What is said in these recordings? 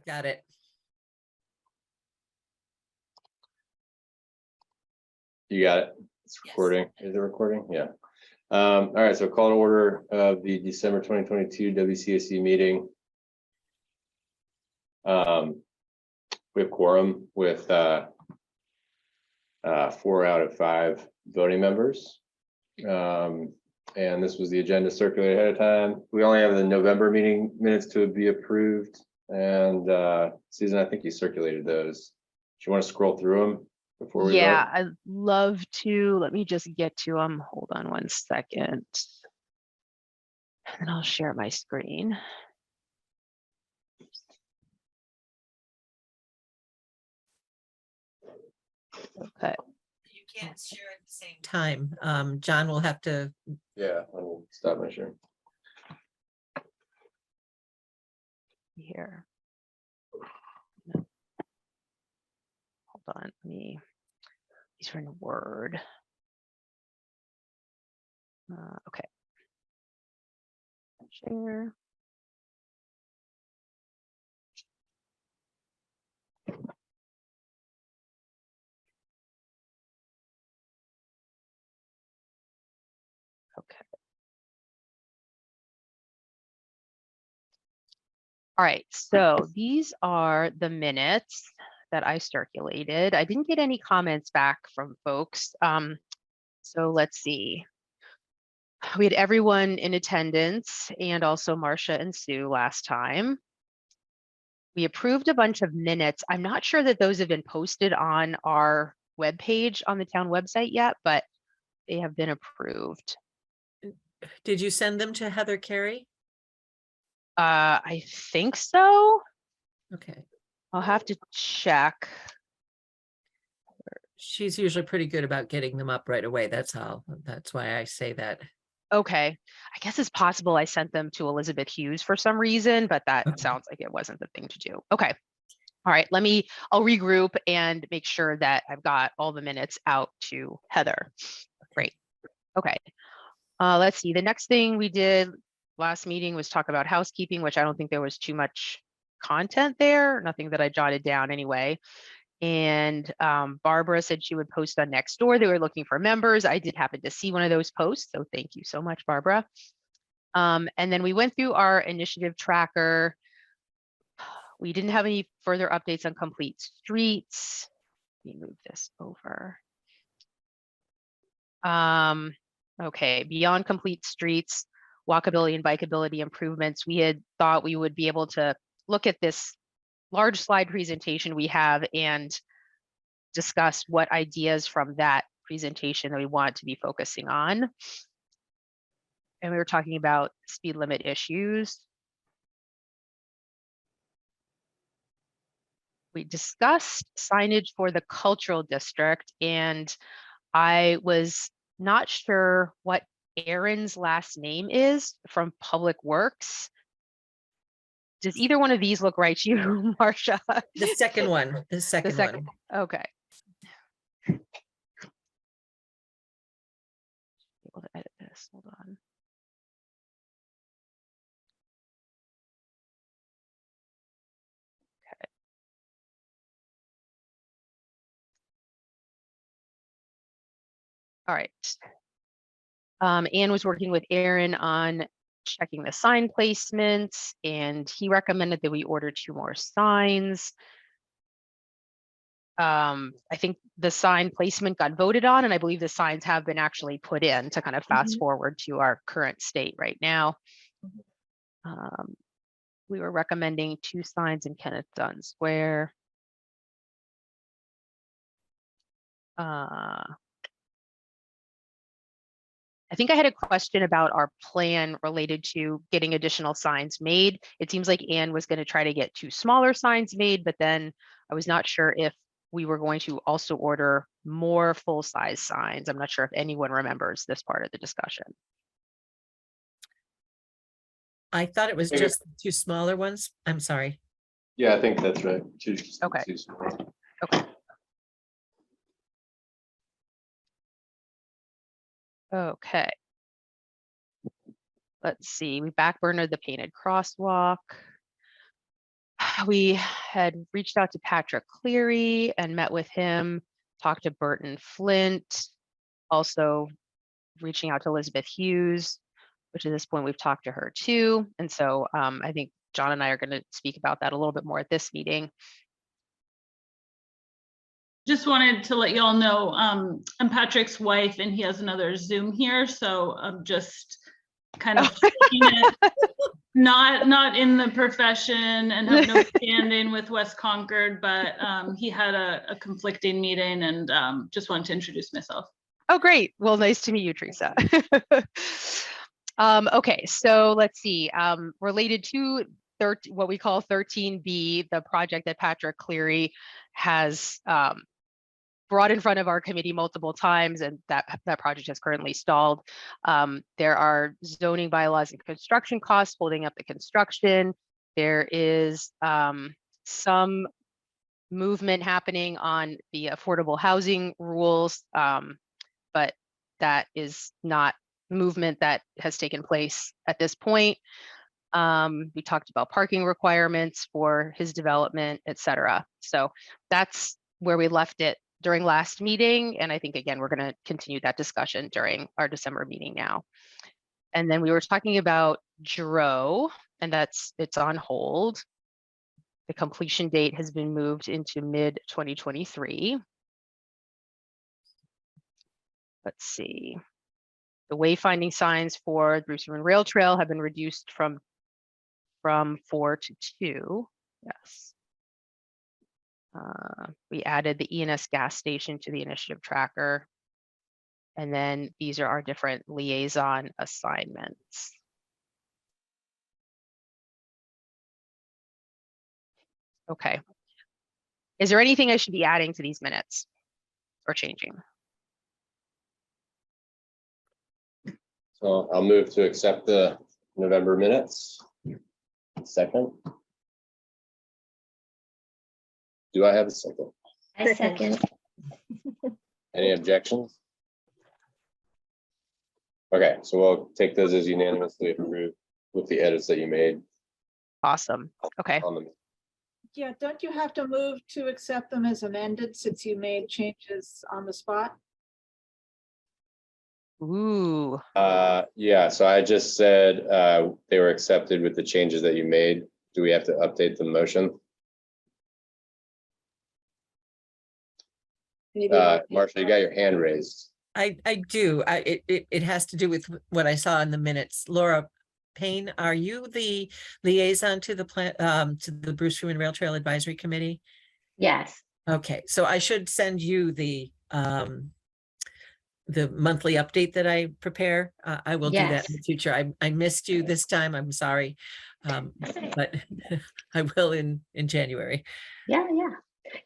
Got it. You got it. It's recording. Is it recording? Yeah. All right. So call to order of the December 2022 WCSC meeting. We have quorum with 4 out of 5 voting members. And this was the agenda circulated ahead of time. We only have the November meeting minutes to be approved. And Susan, I think you circulated those. Do you want to scroll through them before we Yeah, vote? I'd love to. Let me just get to them. Hold on one second. And I'll share my screen. Okay. You can't share at the same time. John will have to. Yeah, I'll stop my share. Here. No. Hold on, these are in Word. Okay. Share. Okay. All right, so these are the minutes that I circulated. I didn't get any comments back from folks. So let's see. We had everyone in attendance and also Marcia and Sue last time. We approved a bunch of minutes. I'm not sure that those have been posted on our webpage on the town website yet, but they have been approved. Did you send them to Heather Carey? I think so. Okay. I'll have to check. She's usually pretty good about getting them up right away. That's all. That's why I say that. Okay. I guess it's possible I sent them to Elizabeth Hughes for some reason, but that Okay. sounds like it wasn't the thing to do. Okay. All right. I'll regroup and make sure that I've got all the minutes out to Heather. Great. Okay. Let's see. The next thing we did last meeting was talk about housekeeping, which I don't think there was too much content there. Nothing that I jotted down anyway. And Barbara said she would post on Nextdoor. They were looking for members. I did happen to see one of those posts. So thank you so much, Barbara. And then we went through our initiative tracker. We didn't have any further updates on complete streets. Let me move this over. Okay, beyond complete streets, walkability and bikeability improvements. We had thought we would be able to look at this large slide presentation we have and discuss what ideas from that presentation that we want to be focusing on. And we were talking about speed limit issues. We discussed signage for the cultural district, and I was not sure what Aaron's last name is from Public Works. Does either one of these look right to you, Marcia? The second one. The second one. Okay. Able to edit this. Hold on. Okay. All right. Anne was working with Aaron on checking the sign placements, and he recommended that we order 2 more signs. I think the sign placement got voted on, and I believe the signs have been actually put in to kind of fast forward to our current state right now. We were recommending 2 signs in Kenneth Dunn Square. I think I had a question about our plan related to getting additional signs made. It seems like Anne was going to try to get 2 smaller signs made, but then I was not sure if we were going to also order more full-size signs. I'm not sure if anyone remembers this part of the discussion. I thought it was just 2 smaller ones. I'm sorry. Yeah, I think that's right. Okay. Two small. Okay. Okay. Let's see, we backburnered the painted crosswalk. we had reached out to Patrick Cleary and met with him, talked to Burton Flint, also reaching out to Elizabeth Hughes, which at this point we've talked to her too. And so I think John and I are going to speak about that a little bit more at this meeting. Just wanted to let you all know, I'm Patrick's wife and he has another Zoom here. So I'm just kind of not in the profession and have no standing with West Concord, but he had a conflicting meeting and just wanted to introduce myself. Oh, great. Well, nice to meet you, Teresa. Okay, so let's see. Related to what we call 13B, the project that Patrick Cleary has brought in front of our committee multiple times, and that project has currently stalled. There are zoning bylaws and construction costs holding up the construction. There is some movement happening on the affordable housing rules, but that is not movement that has taken place at this point. We talked about parking requirements for his development, et cetera. So that's where we left it during last meeting. And I think, again, we're going to continue that discussion during our December meeting now. And then we were talking about Giroux, and it's on hold. The completion date has been moved into mid-2023. Let's see. The wayfinding signs for the Bruce River Rail Trail have been reduced from 4 to 2. Yes. We added the ENS gas station to the initiative tracker. And then these are our different liaison assignments. Okay. Is there anything I should be adding to these minutes or changing? So I'll move to accept the November minutes. Second. Do I have a second? I second. Any objections? Okay, so we'll take those as unanimously approved with the edits that you made Awesome. Okay. on them. Yeah, don't you have to move to accept them as amended since you made changes on the spot? Ooh. Yeah, so I just said they were accepted with the changes that you made. Do we have to update the motion? Marcia, you got your hand raised. I do. It has to do with what I saw in the minutes. Laura Payne, are you the liaison to the to the Bruce Freeman Rail Trail Advisory Committee? Yes. Okay, so I should send you the monthly update that I prepare. I will do that in the future. I missed you this time. I'm sorry, but I will in January.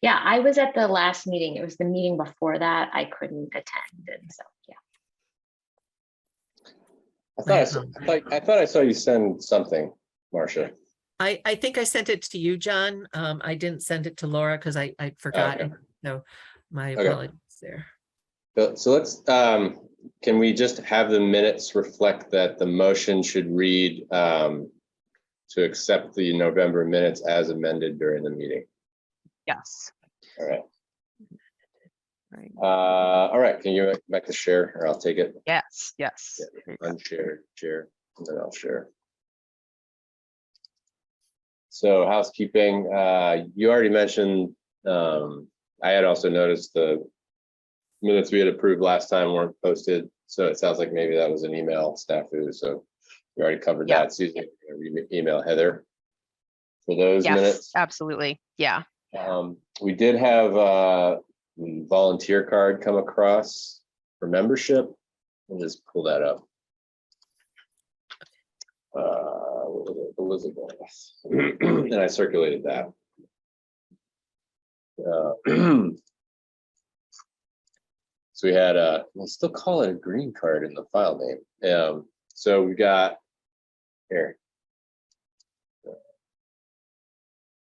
Yeah, I was at the last meeting. It was the meeting before that. I couldn't attend, and so yeah. I thought I saw you send something, Marcia. I think I sent it to you, John. I didn't send it to Laura because I forgot. Okay. So my apologies there. So let's, can we just have the minutes reflect that the motion should read to accept the November minutes as amended during the meeting? Yes. All right. Right. All right, can you go back to share, or I'll take it? Yes. Yes. Yeah. Unshare, share, and then I'll share. So housekeeping, you already mentioned, I had also noticed the minutes we had approved last time weren't posted. So it sounds like maybe that was an email snafu. So we already covered that. Susan, email Heather for those minutes. Absolutely. Yeah. We did have a volunteer card come across for membership. I'll just pull that up. Elizabeth, and I circulated that. So we had we'll still call it a green card in the file name. So we got here.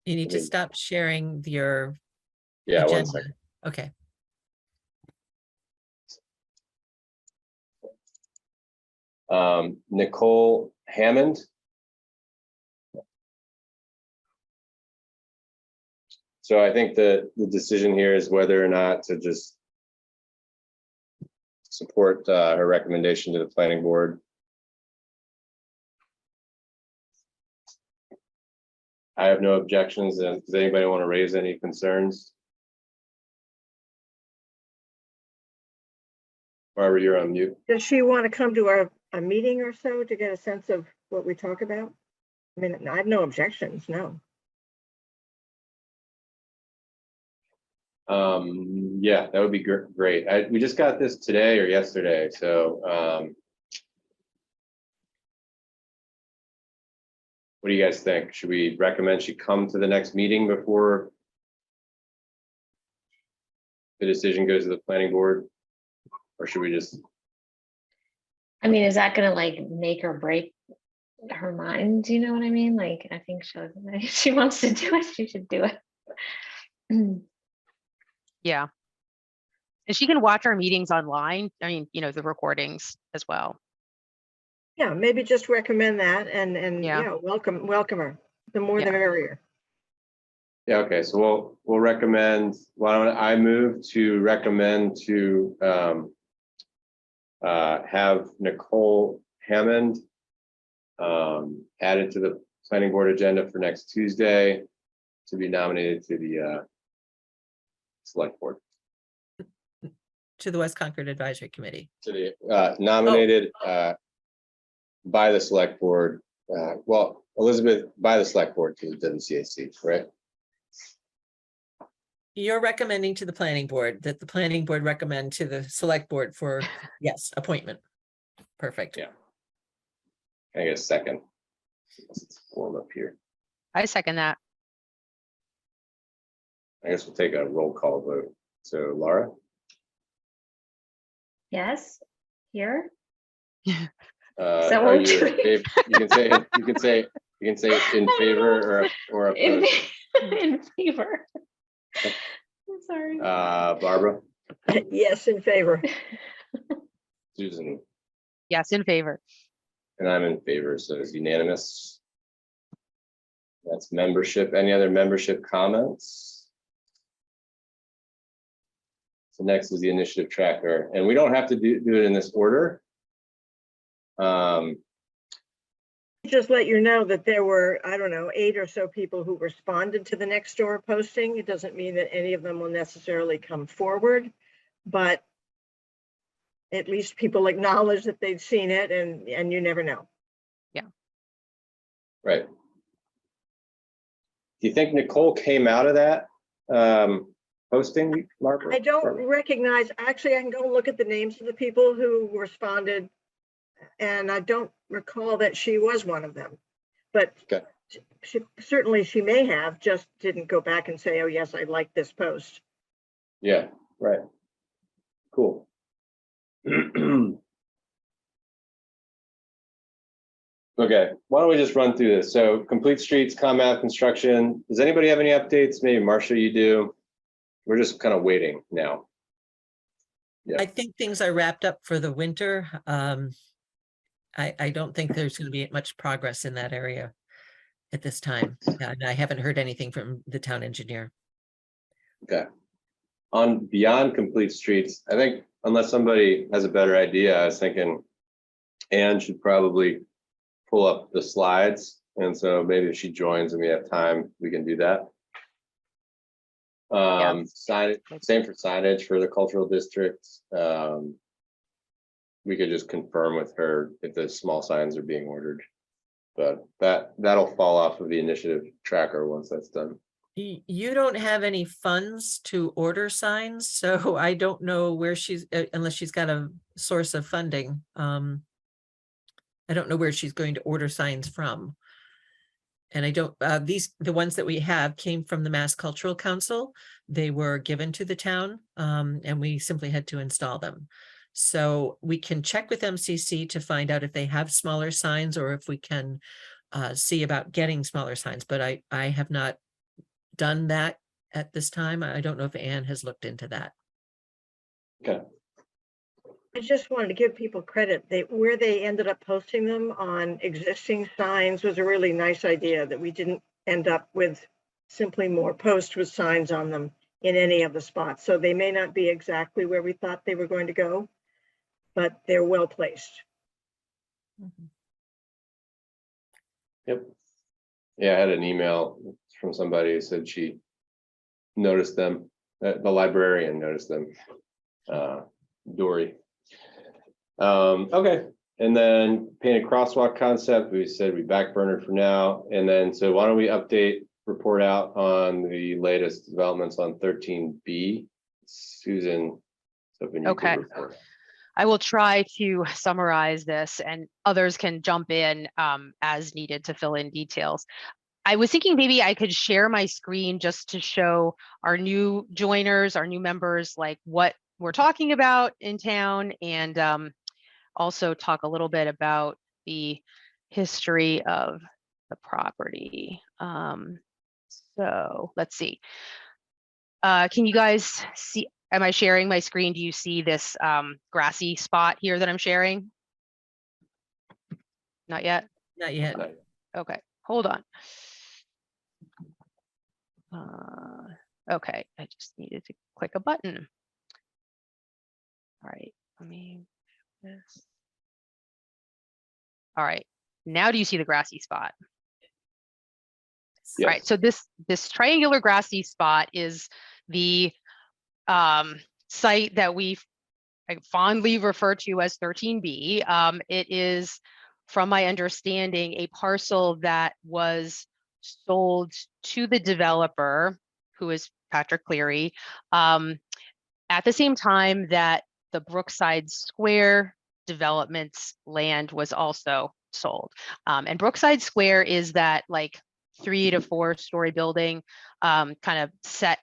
You need to stop sharing your Yeah, agenda. 1 second. Okay. Nicole Hammond. So I think the decision here is whether or not to just support her recommendation to the planning board. I have no objections. Does anybody want to raise any concerns? Barbara, you're on mute. Does she want to come to a meeting or so to get a sense of what we talk about? I mean, I have no objections, no. Yeah, that would be great. We just got this today or yesterday, so what do you guys think? Should we recommend she come to the next meeting before the decision goes to the planning board? Or should we just? I mean, is that gonna like make or break her mind? Do you know what I mean? Like, I think if she wants to do it, she should do it. Yeah. And she can watch our meetings online. I mean, you know, the recordings as well. Yeah, maybe just recommend that and Yeah. yeah, welcome her. The more the Yeah. merrier. Yeah, okay, so we'll recommend, why don't I move to recommend to have Nicole Hammond added to the planning board agenda for next Tuesday to be nominated to the select board. To the West Concord Advisory Committee. To the nominated by the select board, well, Elizabeth, by the select board to the WCAC, right? You're recommending to the planning board that the planning board recommend to the select board for, yes, appointment. Perfect. Yeah. Can I get a second? Let's warm up here. I second that. I guess we'll take a roll call vote. So Laura, Yes, here. are won't you you- in favor? You can say in favor or In, opposed. in favor. I'm sorry. Barbara, Yes, in favor. Susan, Yes, in favor. and I'm in favor, so it's unanimous. That's membership. Any other membership comments? So next is the initiative tracker, and we don't have to do it in this order. Just let you know that there were, I don't know, 8 or so people who responded to the next door posting. It doesn't mean that any of them will necessarily come forward, but at least people acknowledge that they've seen it, and you never know. Right. Do you think Nicole came out of that posting, Margaret? I don't recognize, actually, I can go look at the names of the people who responded, and I don't recall that she was one of them. But Okay. certainly she may have, just didn't go back and say, oh, yes, I like this post. Yeah, right. Cool. Okay, why don't we just run through this? So complete streets, combat construction. Does anybody have any updates? Maybe Marcia, you do. We're just kind of waiting now. Yeah. I think things are wrapped up for the winter. I don't think there's going to be much progress in that area at this time. And I haven't heard anything from the town engineer. Okay. On beyond complete streets, I think unless somebody has a better idea, I was thinking Anne should probably pull up the slides. And so maybe if she joins and we have time, we can do that. Sign, same for signage for the cultural district. We could just confirm with her if the small signs are being ordered. But that'll fall off of the initiative tracker once that's done. You don't have any funds to order signs, so I don't know where she's, unless she's got a source of funding. I don't know where she's going to order signs from. And I don't, the ones that we have came from the Mass Cultural Council. They were given to the town, and we simply had to install them. So we can check with MCC to find out if they have smaller signs or if we can see about getting smaller signs, but I have not done that at this time. I don't know if Anne has looked into that. Okay. I just wanted to give people credit. Where they ended up posting them on existing signs was a really nice idea, that we didn't end up with simply more posts with signs on them in any of the spots. So they may not be exactly where we thought they were going to go, but they're well placed. Yep. Yeah, I had an email from somebody who said she noticed them, the librarian noticed them. Dory. Okay, and then painted crosswalk concept, we said we backburnered for now. And then, so why don't we report out on the latest developments on 13B? Susan. Hoping you could Okay. report. I will try to summarize this, and others can jump in as needed to fill in details. I was thinking maybe I could share my screen just to show our new joiners, our new members, like what we're talking about in town, and also talk a little bit about the history of the property. So let's see. Can you guys see? Am I sharing my screen? Do you see this grassy spot here that I'm sharing? Not yet? Not yet. Okay, hold on. Okay, I just needed to click a button. All right, let me do this. All right, now do you see the grassy spot? Yes. All right, so this triangular grassy spot is the site that we fondly refer to as 13B. It is, from my understanding, a parcel that was sold to the developer, who is Patrick Cleary, at the same time that the Brookside Square development's land was also sold. And Brookside Square is that like 3 to 4 story building kind of set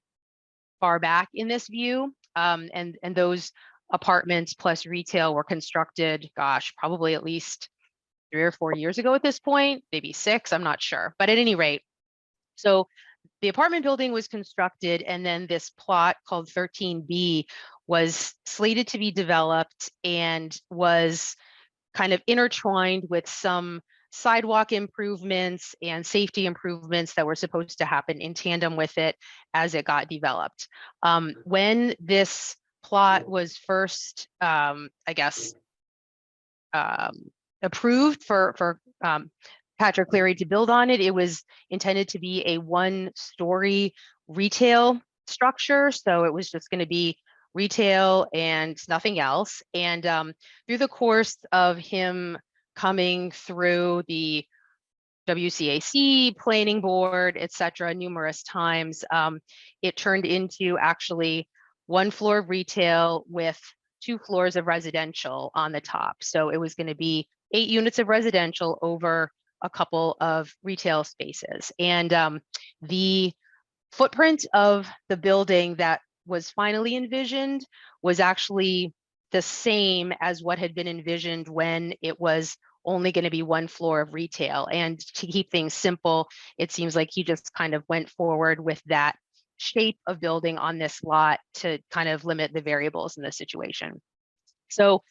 far back in this view. And those apartments plus retail were constructed, gosh, probably at least 3 or 4 years ago at this point, maybe 6, I'm not sure. But at any rate, so the apartment building was constructed, and then this plot called 13B was slated to be developed and was kind of intertwined with some sidewalk improvements and safety improvements that were supposed to happen in tandem with it as it got developed. When this plot was first, I guess, approved for Patrick Cleary to build on it, it was intended to be a 1-story retail structure. So it was just going to be retail and nothing else. And through the course of him coming through the WCAC, planning board, et cetera, numerous times, it turned into actually 1 floor of retail with 2 floors of residential on the top. So it was going to be 8 units of residential over a couple of retail spaces. And the footprint of the building that was finally envisioned was actually the same as what had been envisioned when it was only going to be 1 floor of retail. And to keep things simple, it seems like he just kind of went forward with that shape of building on this lot to kind of limit the variables in this situation. So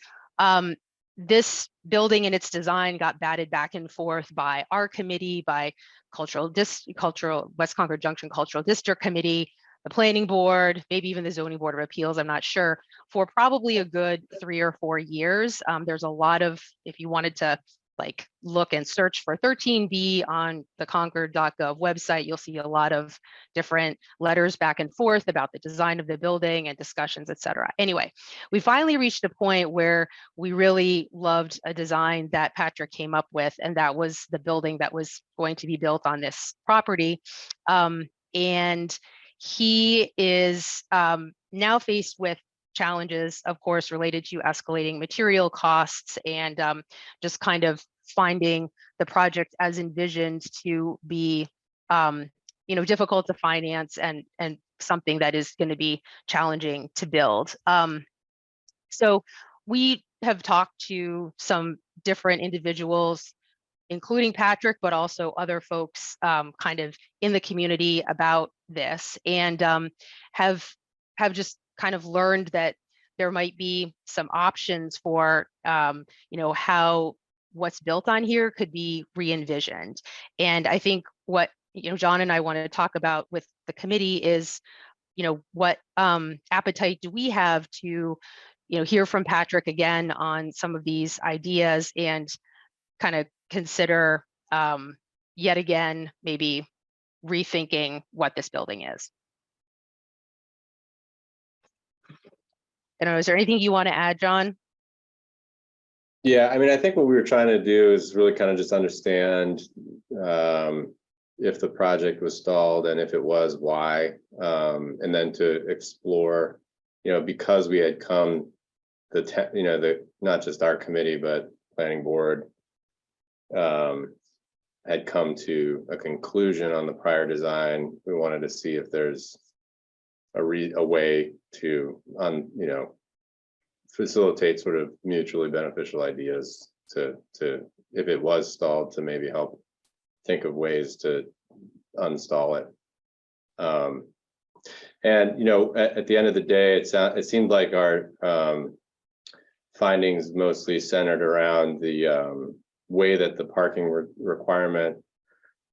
this building and its design got batted back and forth by our committee, by West Concord Junction Cultural District Committee, the planning board, maybe even the zoning board of appeals, I'm not sure, for probably a good 3 or 4 years. There's a lot of, if you wanted to like look and search for 13B on the concord.gov website, you'll see a lot of different letters back and forth about the design of the building and discussions, et cetera. Anyway, we finally reached a point where we really loved a design that Patrick came up with, and that was the building that was going to be built on this property. And he is now faced with challenges, of course, related to escalating material costs and just kind of finding the project as envisioned to be, difficult to finance and something that is going to be challenging to build. So we have talked to some different individuals, including Patrick, but also other folks kind of in the community about this, and have just kind of learned that there might be some options for, how what's built on here could be re-envisioned. And I think what John and I want to talk about with the committee is, what appetite do we have to, hear from Patrick again on some of these ideas and kind of consider yet again, maybe rethinking what this building is. I don't know, is there anything you want to add, John? Yeah, I mean, I think what we were trying to do is really kind of just understand if the project was stalled, and if it was, why, and then to explore, because we had come not just our committee, but planning board had come to a conclusion on the prior design. We wanted to see if there's a way to facilitate sort of mutually beneficial ideas to if it was stalled, to maybe help think of ways to uninstall it. And at the end of the day, it seemed like our findings mostly centered around the way that the parking requirement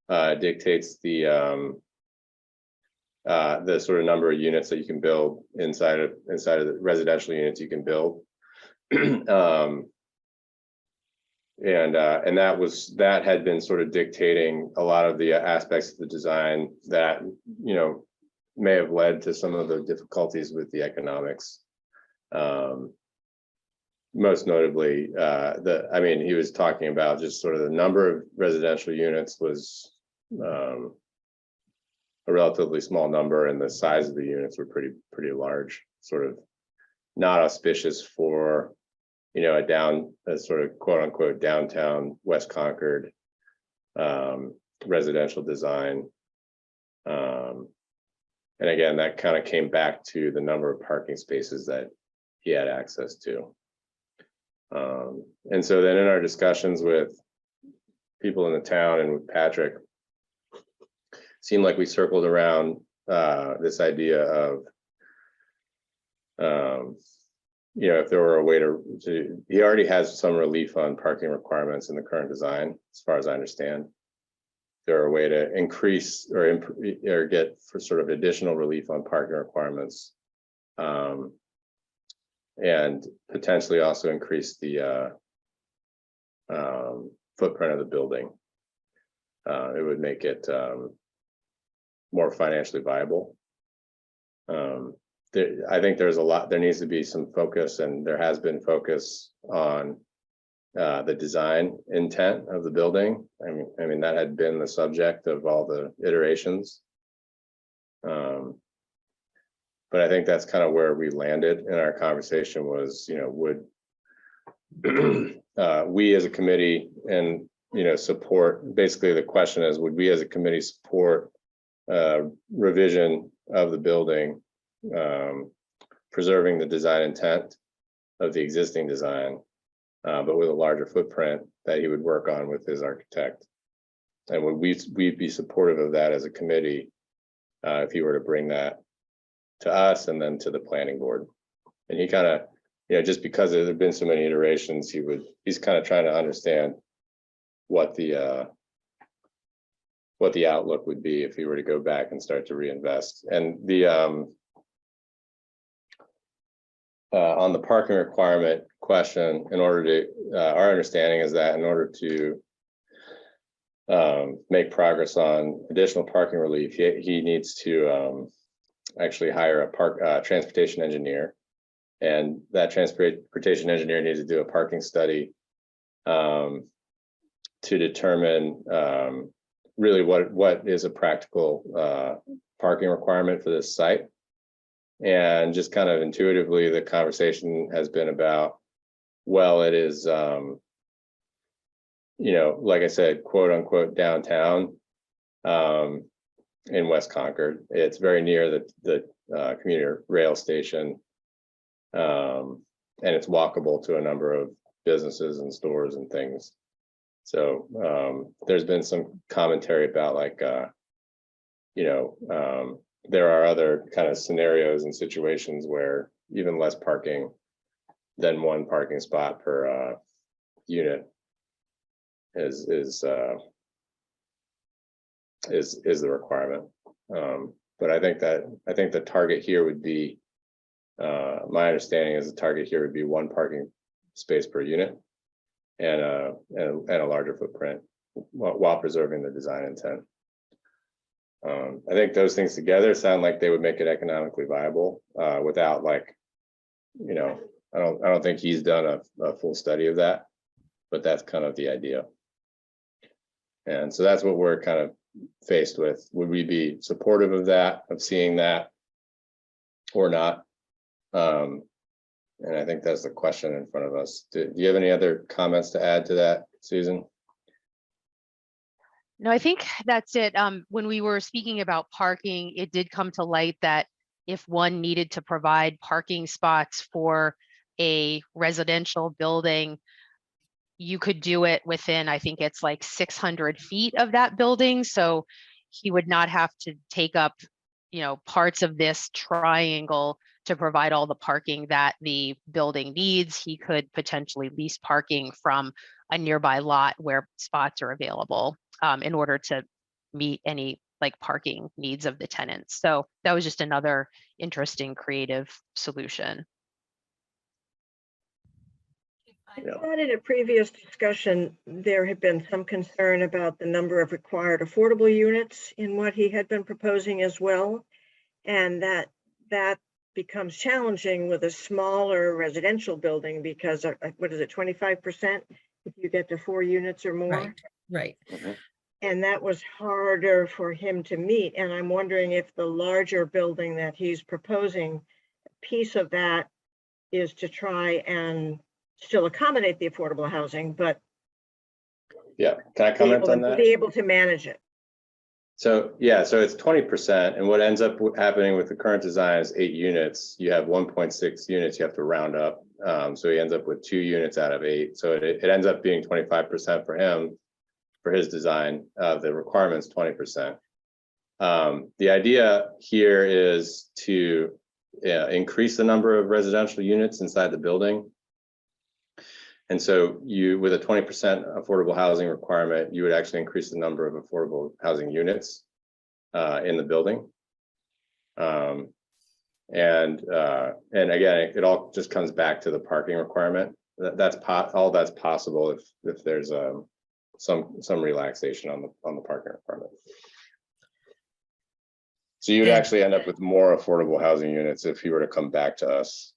dictates the sort of number of units that you can build inside of the residential units you can build. And that had been sort of dictating a lot of the aspects of the design that may have led to some of the difficulties with the economics. Most notably, he was talking about just sort of the number of residential units was a relatively small number, and the size of the units were pretty large, sort of not auspicious for a sort of quote unquote downtown West Concord residential design. And again, that kind of came back to the number of parking spaces that he had access to. And so then in our discussions with people in the town and with Patrick, seemed like we circled around this idea of if there were a way to he already has some relief on parking requirements in the current design, as far as I understand. There are a way to increase or get for sort of additional relief on parking requirements, and potentially also increase the footprint of the building. It would make it more financially viable. I think there needs to be some focus, and there has been focus on the design intent of the building. I mean that had been the subject of all the iterations. But I think that's kind of where we landed in our conversation was, would we as a committee and, support, basically the question is, would we as a committee support revision of the building, preserving the design intent of the existing design, but with a larger footprint that he would work on with his architect? And would we be supportive of that as a committee if he were to bring that to us and then to the planning board? And he kind of, just because there have been so many iterations, he's kind of trying to understand what the outlook would be if he were to go back and start to reinvest. And the on the parking requirement question, our understanding is that in order to make progress on additional parking relief, he needs to actually hire a transportation engineer, and that transportation engineer needs to do a parking study to determine really what is a practical parking requirement for this site. And just kind of intuitively, the conversation has been about, well, it is like I said, quote unquote downtown in West Concord. It's very near the commuter rail station, and it's walkable to a number of businesses and stores and things. So there's been some commentary about like there are other kind of scenarios and situations where even less parking than one parking spot per unit is is the requirement. But I think the target here would be, my understanding is the target here would be 1 parking space per unit and a larger footprint while preserving the design intent. I think those things together sound like they would make it economically viable without, like, you know, I don't think he's done a full study of that, but that's kind of the idea. And so that's what we're kind of faced with. Would we be supportive of that, of seeing that, or not? And I think that's the question in front of us. Do you have any other comments to add to that, Susan? No, I think that's it. When we were speaking about parking, it did come to light that if one needed to provide parking spots for a residential building, you could do it within, I think it's like 600 feet of that building. So he would not have to take up, you know, parts of this triangle to provide all the parking that the building needs. He could potentially lease parking from a nearby lot where spots are available in order to meet any like parking needs of the tenants. So that was just another interesting creative solution. I Yeah. thought in a previous discussion, there had been some concern about the number of required affordable units in what he had been proposing as well. And that becomes challenging with a smaller residential building because what is it, 25% if you get to 4 units or more? Right. And that was harder for him to meet. And I'm wondering if the larger building that he's proposing, piece of that is to try and still accommodate the affordable housing, but Yeah, can I comment on that? be able to manage it. So, yeah, so it's 20%, and what ends up happening with the current design is 8 units. You have 1.6 units you have to round up. So he ends up with 2 units out of 8. So it ends up being 25% for him, for his design. The requirement's 20%. The idea here is to increase the number of residential units inside the building. And so you, with a 20% affordable housing requirement, you would actually increase the number of affordable housing units in the building. And again, it all just comes back to the parking requirement. All that's possible if there's some relaxation on the parking requirement. So you'd actually end up with more affordable housing units if he were to come back to us.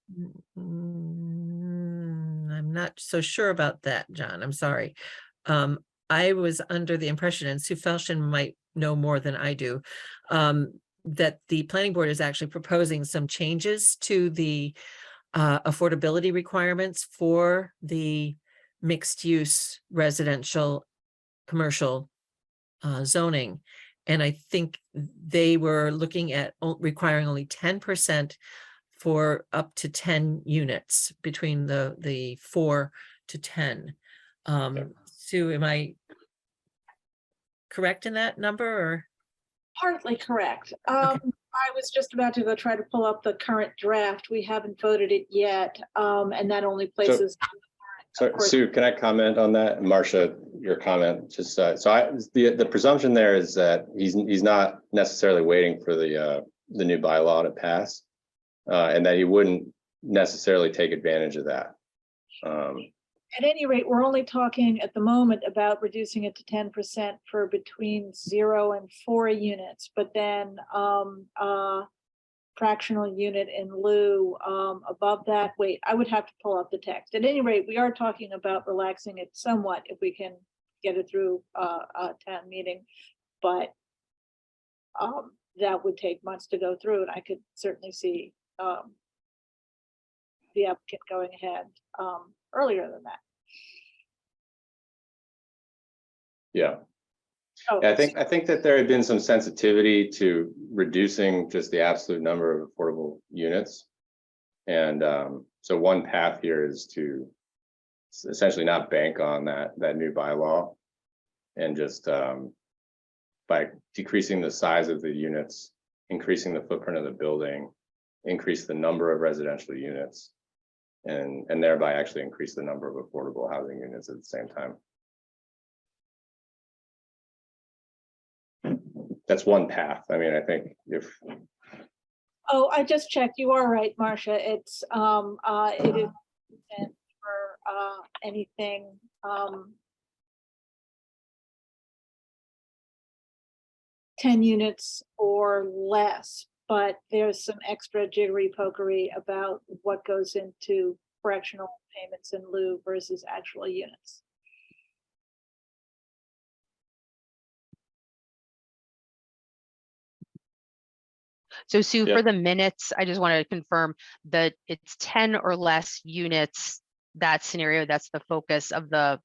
I'm not so sure about that, John. I'm sorry. I was under the impression, and Sue Felshen might know more than I do, that the planning board is actually proposing some changes to the affordability requirements for the mixed use residential commercial zoning. And I think they were looking at requiring only 10% for up to 10 units between the 4 to 10. Sue, am I correct in that number or? Partly correct. I was just about to go try to pull up the current draft. We haven't voted it yet. And that only places. So Sue, can I comment on that? Marcia, your comment, just the presumption there is that he's not necessarily waiting for the new bylaw to pass, and that he wouldn't necessarily take advantage of that. At any rate, we're only talking at the moment about reducing it to 10% for between 0 and 4 units, but then fractional unit in lieu above that. Wait, I would have to pull up the text. At any rate, we are talking about relaxing it somewhat if we can get it through a town meeting, but that would take months to go through, and I could certainly see the applicant going ahead earlier than that. Yeah. Oh, I think that there had been some sensitivity to reducing just the absolute number of affordable units. And so one path here is to essentially not bank on that new bylaw, and just by decreasing the size of the units, increasing the footprint of the building, increase the number of residential units, and thereby actually increase the number of affordable housing units at the same time. that's one path. I mean, I think if, Oh, I just checked. You are right, Marcia. It's, it is meant for, anything, 10 units or less, but there's some extra jiggery pokery about what goes into fractional payments in lieu versus actual units. So Sue, Yeah. for the minutes, I just wanted to confirm that it's 10 or less units, that scenario, that's the focus of the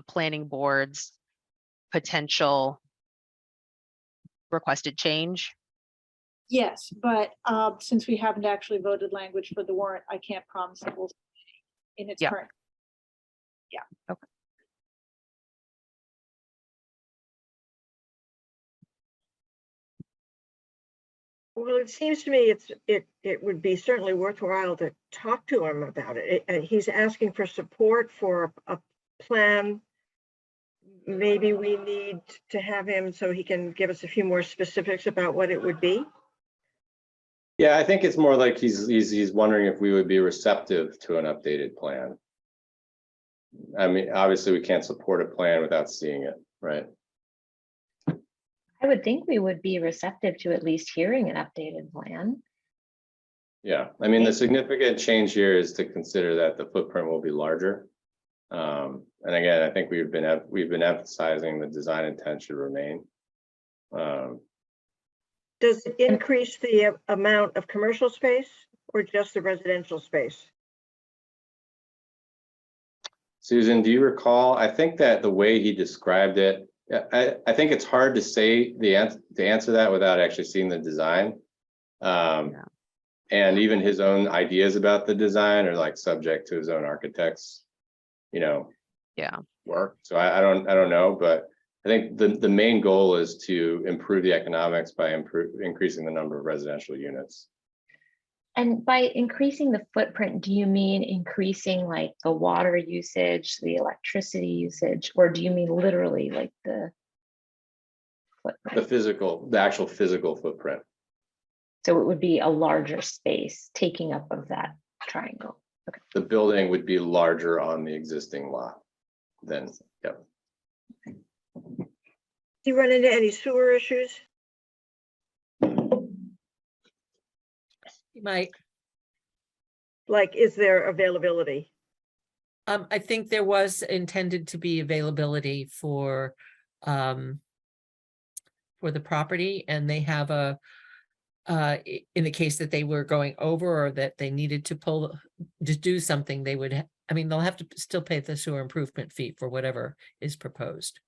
planning board's potential requested change. Yes, but since we haven't actually voted language for the warrant, I can't promise it will stay in its Yeah. current. Well, it seems to me it would be certainly worthwhile to talk to him about it. He's asking for support for a plan. Maybe we need to have him so he can give us a few more specifics about what it would be. yeah, I think it's more like he's wondering if we would be receptive to an updated plan. I mean, obviously we can't support a plan without seeing it, right? I would think we would be receptive to at least hearing an updated plan. Yeah, I mean, the significant change here is to consider that the footprint will be larger. And again, I think we've been emphasizing the design intent should remain. Does it increase the amount of commercial space or just the residential space? Susan, do you recall? I think that the way he described it, I think it's hard to say to answer that without actually seeing the design. And even his own ideas about the design are like subject to his own architect's, work. So I don't know, but I think the main goal is to improve the economics by increasing the number of residential units. And by increasing the footprint, do you mean increasing like the water usage, the electricity usage, or do you mean literally like the footprint? The actual physical footprint. So it would be a larger space taking up of that triangle. Okay. The building would be larger on the existing lot than, yep. Do you run into any sewer issues? You might. Like, is there availability? I think there was intended to be availability for the property, and they have a in the case that they were going over or that they needed to do something, they would, I mean, they'll have to still pay the sewer improvement fee for whatever is proposed.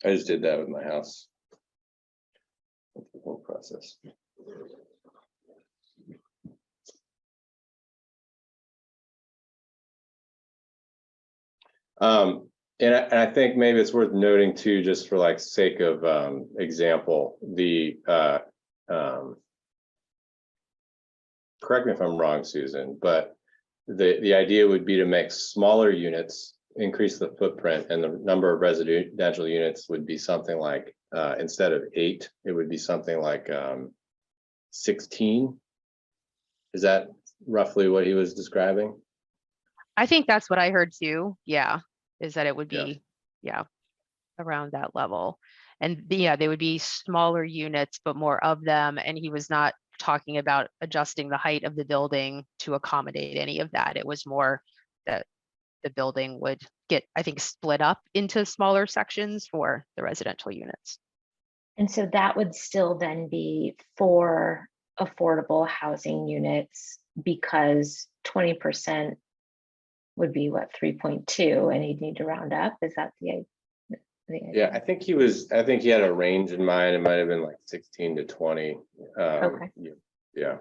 I just did that with my house. That's the whole process. And I think maybe it's worth noting too, just for like sake of example, correct me if I'm wrong, Susan, but the idea would be to make smaller units, increase the footprint, and the number of residential units would be something like instead of 8, it would be something like 16. Is that roughly what he was describing? I think that's what I heard too. Yeah, is that it would be, around that level. And they would be smaller units, but more of them. And he was not talking about adjusting the height of the building to accommodate any of that. It was more that the building would get, I think, split up into smaller sections for the residential units. And so that would still then be for affordable housing units, because 20% would be what, 3.2, and he'd need to round up. Is that the idea? Yeah, I think he had a range in mind. It might have been like 16 to 20. Okay. Yeah.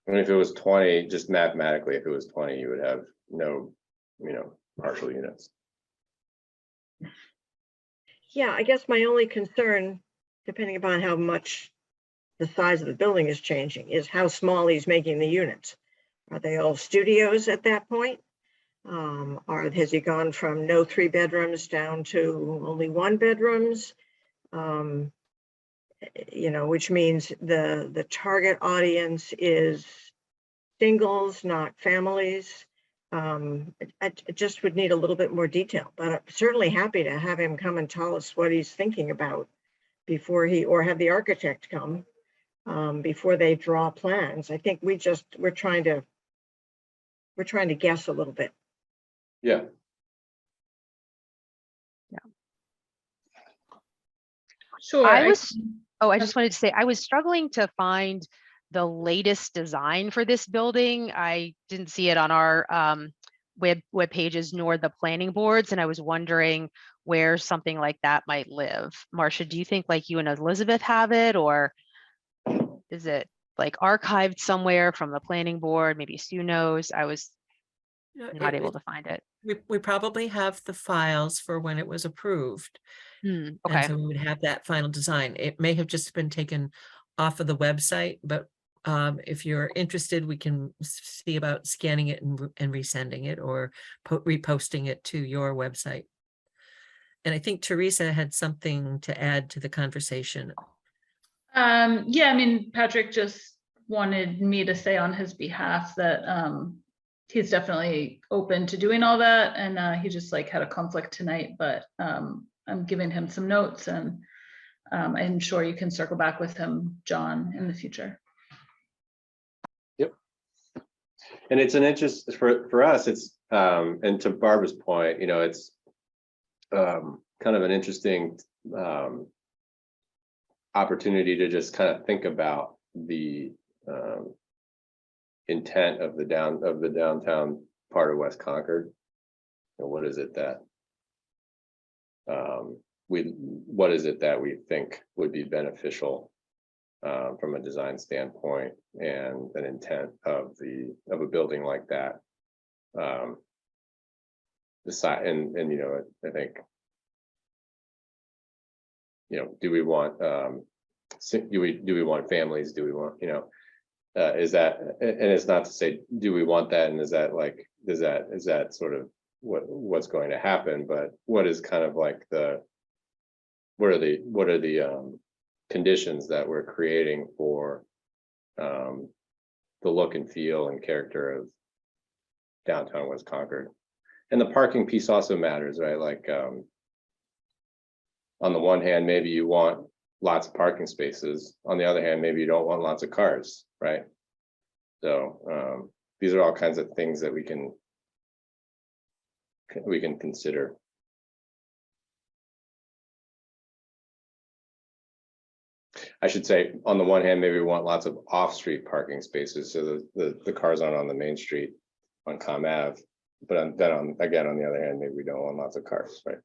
I mean, if it was 20, just mathematically, if it was 20, you would have no, partial units. Yeah, I guess my only concern, depending upon how much the size of the building is changing, is how small he's making the units. Are they all studios at that point? Or has he gone from no 3 bedrooms down to only 1 bedrooms? You know, which means the target audience is singles, not families. I just would need a little bit more detail, but I'm certainly happy to have him come and tell us what he's thinking about before or have the architect come before they draw plans. I think we're trying to guess a little bit. Yeah. Sure. I just wanted to say, I was struggling to find the latest design for this building. I didn't see it on our web pages nor the planning boards. And I was wondering where something like that might live. Marcia, do you think like you and Elizabeth have it, or is it like archived somewhere from the planning board? Maybe Sue knows. I was not able to find it. We probably have the files for when it was approved. And Okay. so we would have that final design. It may have just been taken off of the website, but if you're interested, we can see about scanning it and resending it, or reposting it to your website. And I think Teresa had something to add to the conversation. Yeah, I mean, Patrick just wanted me to say on his behalf that he's definitely open to doing all that, and he just like had a conflict tonight, but I'm giving him some notes, and I'm sure you can circle back with him, John, in the future. Yep. And it's an interest for us. It's and to Barbara's point, you know, it's kind of an interesting opportunity to just kind of think about the intent of the downtown part of West Concord. And what is it that we think would be beneficial from a design standpoint, and an intent of a building like that. And you know, I think, you know, do we want families? Do we want, you know, is that, and it's not to say do we want that, and is that like, is that sort of what's going to happen, but what is kind of like what are the conditions that we're creating for the look and feel and character of downtown West Concord. And the parking piece also matters, right? Like on the one hand, maybe you want lots of parking spaces. On the other hand, maybe you don't want lots of cars, right? So these are all kinds of things that we can consider. I should say, on the one hand, maybe we want lots of off-street parking spaces, so the cars aren't on the main street on Com Ave. But then again, on the other hand, maybe we don't want lots of cars, right?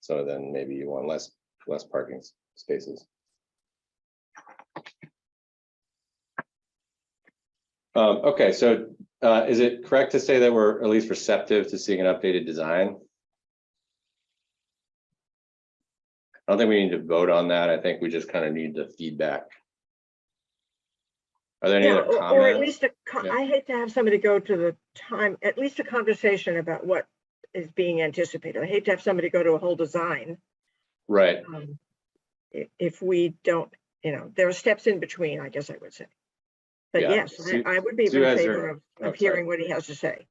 So then maybe you want less parking spaces. Okay, so is it correct to say that we're at least receptive to seeing an updated design? I don't think we need to vote on that. I think we just kind of need the feedback. Are there any other comments? Or at least Yeah. I hate to have somebody go to the time, at least a conversation about what is being anticipated. I hate to have somebody go to a whole design. Right. If we don't, you know, there are steps in between, I guess I would say. But Yeah, yes, I would be in Sue has favor her- of hearing what he has to say.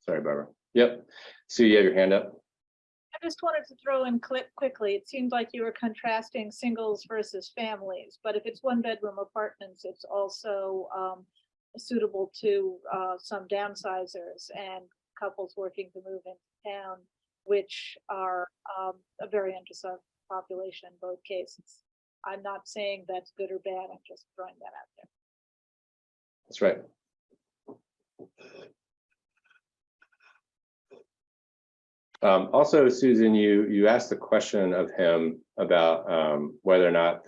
Sorry, Barbara. Yep. Sue, you have your hand up? I just wanted to throw in quickly, it seemed like you were contrasting singles versus families, but if it's 1-bedroom apartments, it's also suitable to some downsizers and couples working to move into town, which are a very underserved population in both cases. I'm not saying that's good or bad, I'm just throwing that out there. That's right. Also, Susan, you asked the question of him about whether or not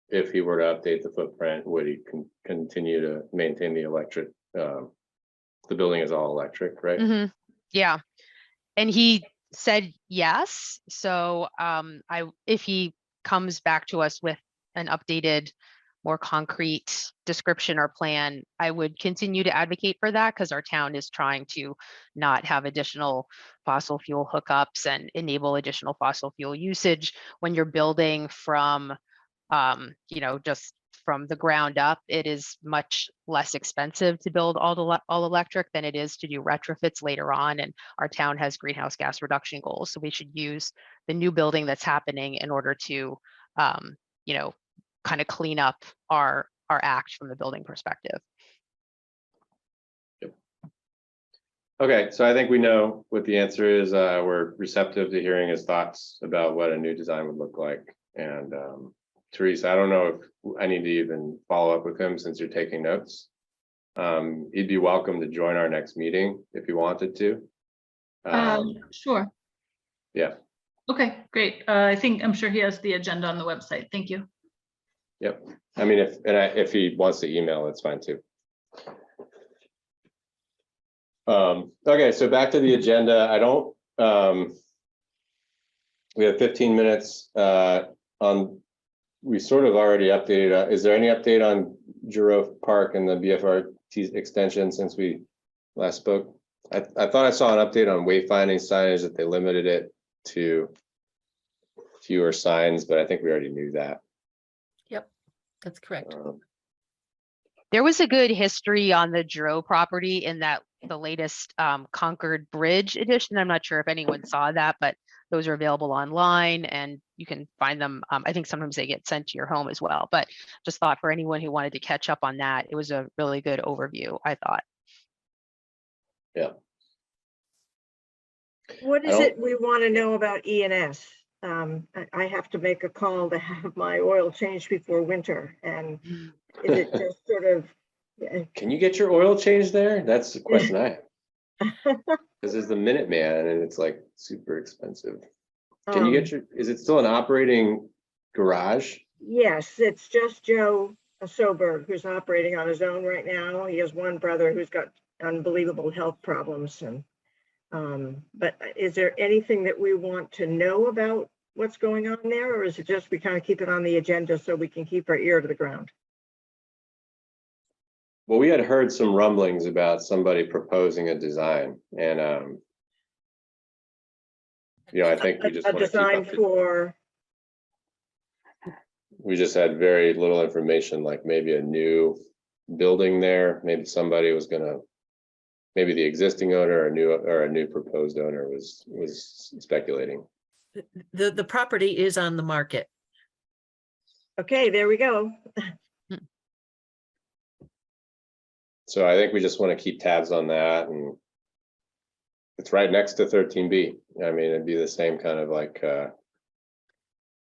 if he were to update the footprint, would he continue to maintain the electric? The building is all electric, right? Mm-hmm. Yeah. And he said yes. So if he comes back to us with an updated, more concrete description or plan, I would continue to advocate for that because our town is trying to not have additional fossil fuel hookups and enable additional fossil fuel usage. When you're building from, you know, just from the ground up, it is much less expensive to build all electric than it is to do retrofits later on. And our town has greenhouse gas reduction goals. So we should use the new building that's happening in order to, you know, kind of clean up our act from the building perspective. Okay, so I think we know what the answer is. We're receptive to hearing his thoughts about what a new design would look like. And Teresa, I don't know if I need to even follow up with him since you're taking notes. He'd be welcome to join our next meeting if he wanted to. Sure. Yeah. Okay, great. I'm sure he has the agenda on the website. Thank you. Yep. I mean, if he wants to email, it's fine too. Okay, so back to the agenda. I don't. We have 15 minutes on. We sort of already updated. Is there any update on Giroux Park and the BFRT extension since we last spoke? I thought I saw an update on wayfinding signage that they limited it to fewer signs, but I think we already knew that. Yep, that's correct. There was a good history on the Giroux property in that the latest Concord Bridge edition. I'm not sure if anyone saw that, but those are available online and you can find them. I think sometimes they get sent to your home as well, but just thought for anyone who wanted to catch up on that, it was a really good overview, I thought. Yeah. What is it we want to know about E&S? I have to make a call to have my oil changed before winter, and is it just sort of? Can you get your oil changed there? That's the question I have. Because there's the Minuteman and it's like super expensive. Can you get your, is it still an operating garage? Yes, it's just Joe Soberg who's operating on his own right now. He has one brother who's got unbelievable health problems, and but is there anything that we want to know about what's going on there, or is it just we kind of keep it on the agenda so we can keep our ear to the ground? Well, we had heard some rumblings about somebody proposing a design, and you know, I think we just A want to design keep up for. we just had very little information, like maybe a new building there, maybe somebody was gonna, maybe the existing owner or a new proposed owner was speculating. The property is on the market. Okay, there we go. So I think we just want to keep tabs on that, and it's right next to 13B. I mean, it'd be the same kind of like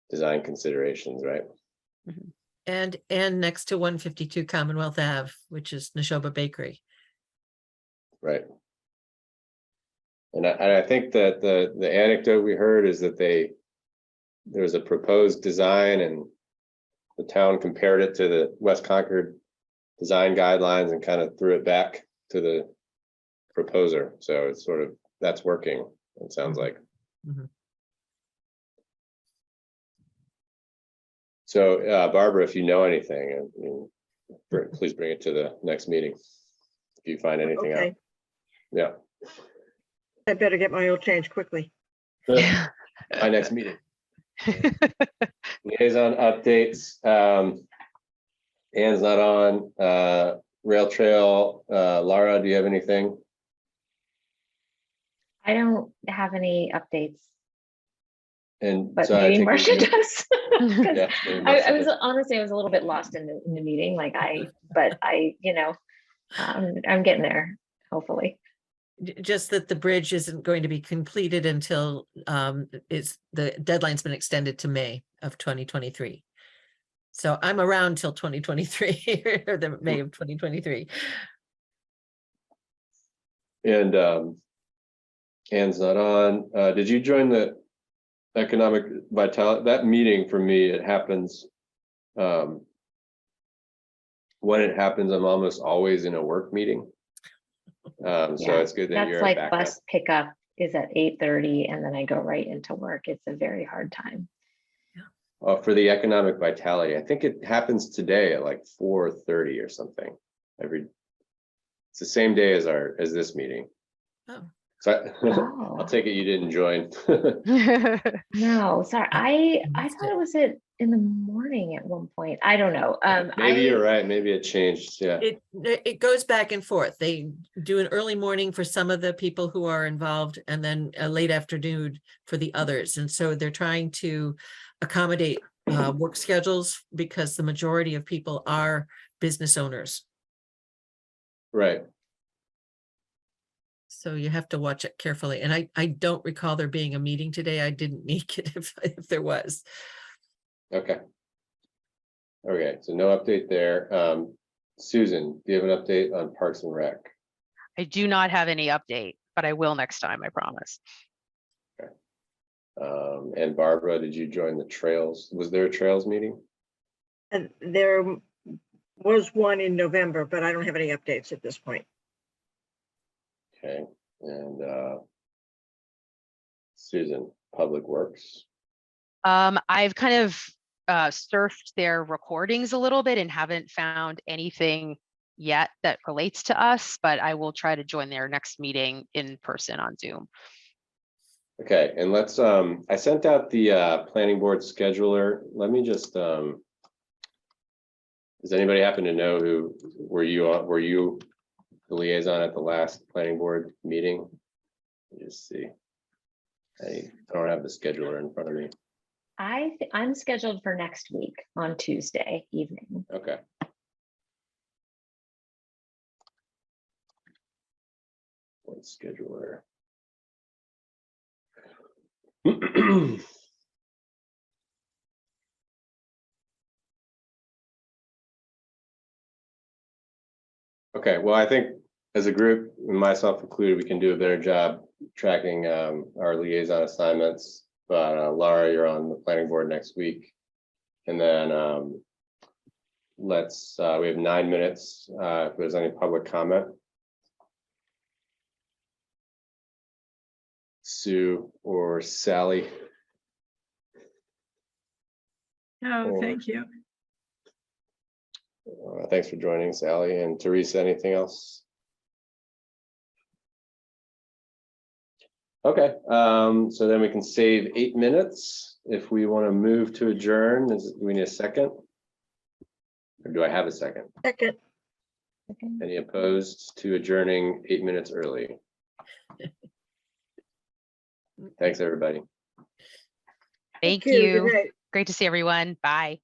design considerations, right? And next to 152 Commonwealth Ave, which is Neshoba Bakery. Right. And I think that the anecdote we heard is that there was a proposed design and the town compared it to the West Concord design guidelines and kind of threw it back to the proposer. So it's sort of, that's working, it sounds like. Mhm. So Barbara, if you know anything, please bring it to the next meeting if you find anything out. Okay, Yeah. I better get my oil changed quickly. My next meeting. Liaison updates. Anne's not on. Rail Trail. Lara, do you have anything? I don't have any updates, And but so I maybe think Marcia does. 'Cause yeah, maybe I Marcia was does. honestly, I was a little bit lost in the meeting, like but I, I'm getting there, hopefully. Just that the bridge isn't going to be completed until the deadline's been extended to May of 2023. So I'm around till 2023 or the May of 2023. And Anne's not on. Did you join the economic vitality? That meeting for me, it happens. When it happens, I'm almost always in a work meeting. So it's good that That's you're like back bus up. pickup is at 8:30 and then I go right into work. It's a very hard time. for the economic vitality. I think it happens today at like 4:30 or something. It's the same day as this meeting. Oh. So Oh. I'll take it you didn't join. No, sorry. I missed thought it. it was in the morning at one point. I don't know. Maybe you're right. Maybe it changed. Yeah. It goes back and forth. They do an early morning for some of the people who are involved and then a late afternoon for the others. And so they're trying to accommodate work schedules because the majority of people are business owners. Right. So you have to watch it carefully. And I don't recall there being a meeting today. I didn't make it if there was. Okay. Okay, so no update there. Susan, do you have an update on Parks and Rec? I do not have any update, but I will next time, I promise. And Barbara, did you join the trails? Was there a trails meeting? And there was one in November, but I don't have any updates at this point. Okay, and Susan, Public Works. I've kind of surfed their recordings a little bit and haven't found anything yet that relates to us, but I will try to join their next meeting in person on Zoom. Okay, and let's I sent out the planning board scheduler. Let me just does anybody happen to know who were you the liaison at the last planning board meeting? Let me just see. I don't have the scheduler in front of me. I'm scheduled for next week on Tuesday evening. Okay. What scheduler? Okay, well, I think as a group, and myself included, we can do a better job tracking our liaison assignments. But Laura, you're on the planning board next week. And then we have 9 minutes if there's any public comment. Sue or Sally? No, thank you. Thanks for joining, Sally. And Teresa, anything else? Okay, so then we can save 8 minutes. If we want to move to adjourn, do we need a second? Or do I have a second? Second. Any opposed to adjourning 8 minutes early? Thanks, everybody. Thank Good you. night. Great to see everyone. Bye.